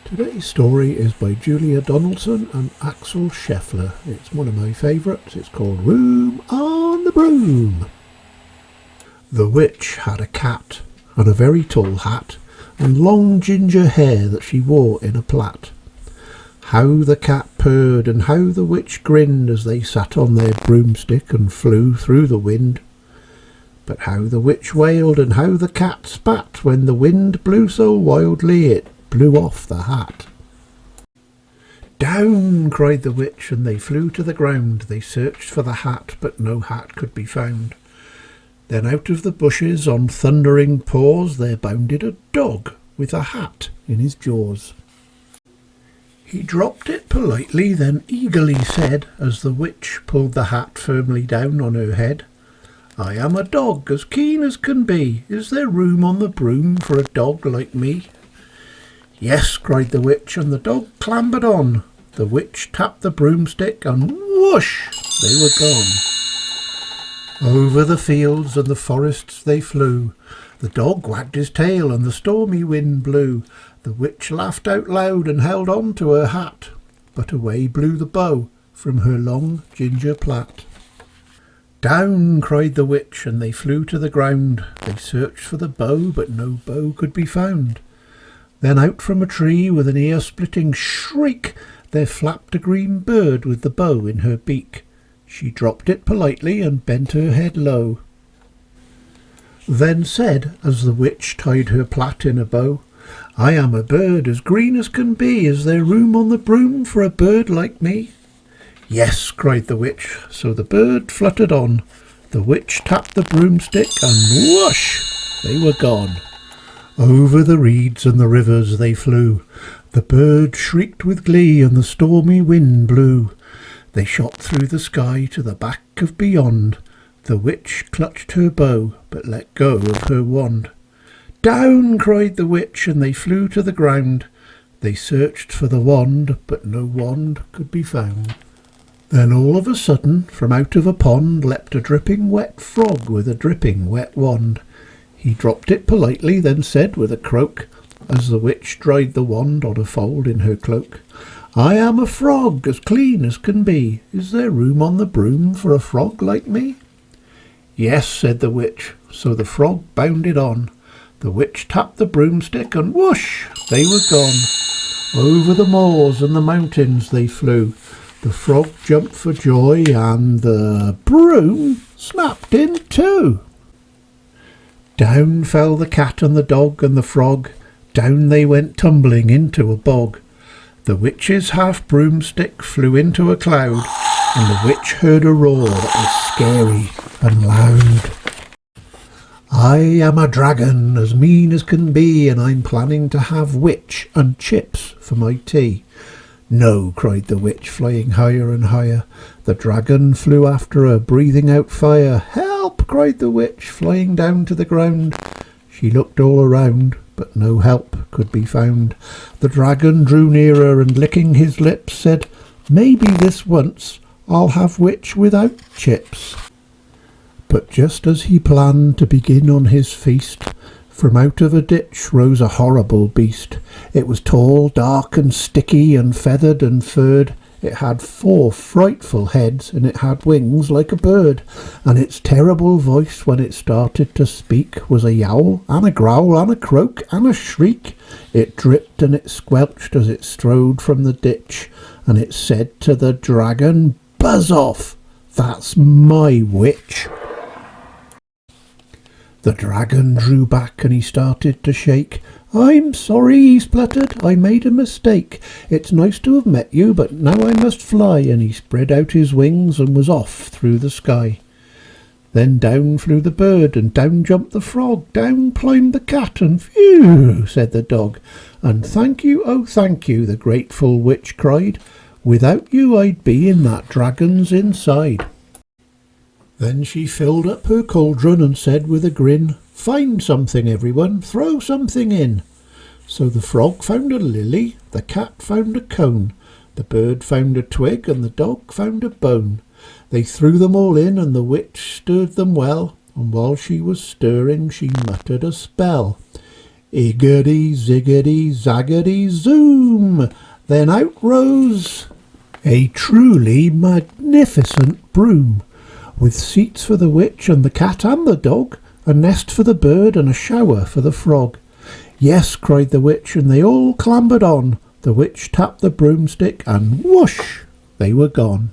Today's story is by Julia Donaldson and Axel Scheffler. It's one of my favourites. It's called Room on the Broom. The witch had a cat and a very tall hat and long ginger hair that she wore in a plait. How the cat purred and how the witch grinned as they sat on their broomstick and flew through the wind. But how the witch wailed and how the cat spat when the wind blew so wildly it blew off the hat. Down, cried the witch, and they flew to the ground. They searched for the hat, but no hat could be found. Then out of the bushes on thundering paws there bounded a dog with a hat in his jaws. He dropped it politely, then eagerly said, as the witch pulled the hat firmly down on her head, "I am a dog as keen as can be. Is there room on the broom for a dog like me?" "Yes," cried the witch, and the dog clambered on. The witch tapped the broomstick and whoosh, they were gone. Over the fields and the forests they flew. The dog wagged his tail and the stormy wind blew. The witch laughed out loud and held on to her hat, but away blew the bow from her long ginger plait. Down, cried the witch, and they flew to the ground. They searched for the bow, but no bow could be found. Then out from a tree with an ear-splitting shriek there flapped a green bird with the bow in her beak. She dropped it politely and bent her head low. Then said, as the witch tied her plait in a bow, "I am a bird as green as can be. Is there room on the broom for a bird like me?" "Yes," cried the witch, so the bird fluttered on. The witch tapped the broomstick and whoosh, they were gone. Over the reeds and the rivers they flew. The bird shrieked with glee and the stormy wind blew. They shot through the sky to the back of beyond. The witch clutched her bow but let go of her wand. Down, cried the witch, and they flew to the ground. They searched for the wand, but no wand could be found. Then all of a sudden, from out of a pond leapt a dripping wet frog with a dripping wet wand. He dropped it politely, then said with a croak, as the witch dried the wand on a fold in her cloak, "I am a frog as clean as can be. Is there room on the broom for a frog like me?" "Yes," said the witch, so the frog bounded on. The witch tapped the broomstick and whoosh, they were gone. Over the moors and the mountains they flew. The frog jumped for joy and the broom snapped in two. Down fell the cat and the dog and the frog. Down they went tumbling into a bog. The witch's half broomstick flew into a cloud, and the witch heard a roar that was scary and loud. "I am a dragon as mean as can be, and I'm planning to have witch and chips for my tea." "No," cried the witch, flying higher and higher. The dragon flew after her, breathing out fire. "Help!" cried the witch, flying down to the ground. She looked all around, but no help could be found. The dragon drew nearer and, licking his lips, said, "Maybe this once I'll have witch without chips." But just as he planned to begin on his feast, from out of a ditch rose a horrible beast. It was tall, dark and sticky and feathered and furred. It had 4 frightful heads and it had wings like a bird. And its terrible voice when it started to speak was a yowl and a growl and a croak and a shriek. It dripped and it squelched as it strode from the ditch. And it said to the dragon, "Buzz off, that's my witch." The dragon drew back and he started to shake. "I'm sorry," he spluttered, "I made a mistake. It's nice to have met you, but now I must fly." And he spread out his wings and was off through the sky. Then down flew the bird and down jumped the frog. Down climbed the cat and phew, said the dog. And "Thank you, oh thank you," the grateful witch cried. "Without you I'd be in that dragon's inside." Then she filled up her cauldron and said with a grin, "Find something, everyone, throw something in." So the frog found a lily, the cat found a cone, the bird found a twig, and the dog found a bone. They threw them all in, and the witch stirred them well, and while she was stirring she muttered a spell. Iggity, ziggity, zaggity, zoom! Then out rose a truly magnificent broom, with seats for the witch and the cat and the dog, a nest for the bird and a shower for the frog. Yes, cried the witch, and they all clambered on. The witch tapped the broomstick, and whoosh, they were gone.